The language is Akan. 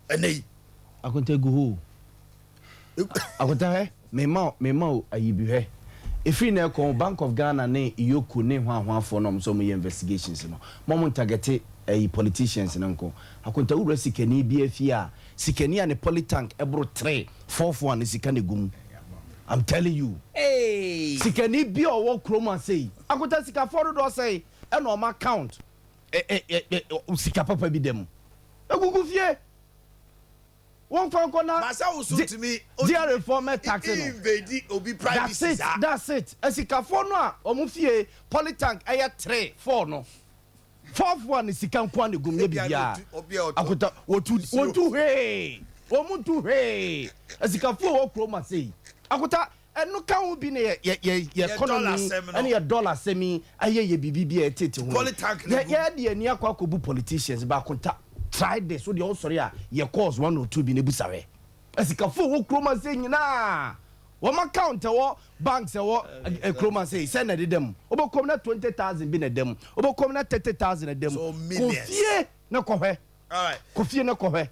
Enei. Akonta gu ho. Akonta he mema ayibi he. If you know Bank of Ghana ne Iyoku ne hwan for no so mo investigations no. Mo target politicians nanko. Akonta wura sikani bi afia. Sikani and Politank ebro 3 4 ne sikani gum. I'm telling you. Hey. Sikani bi owo kroma say. Akonta sika for do say e no ma count. Sika papa bi dem. Egugu fie. One fan corner. Masa usu to me. Dear reformer tax. That's it. Sika for no a omu fie Politank aya 3 4 no. 4th one is sikan kwani gumye bibia. Akonta wotu hey. Omuntu hey. Sika for wo kroma say. Akonta enu kan bi ne ye economy and your dollar semi aye ye bibia tete ho. Politank ye de ani akwa kobu politicians ba akonta try this so the all sorry your cause 1 or 2 bi ne busawe. Asika for wo kroma say nyina. Wo ma count wo banks wo kroma say send na dem. Obokom na 20,000 bi na dem. Obokom na 30,000 na dem. So millions. Kofie na kohwe. All right. Kofie na kohwe.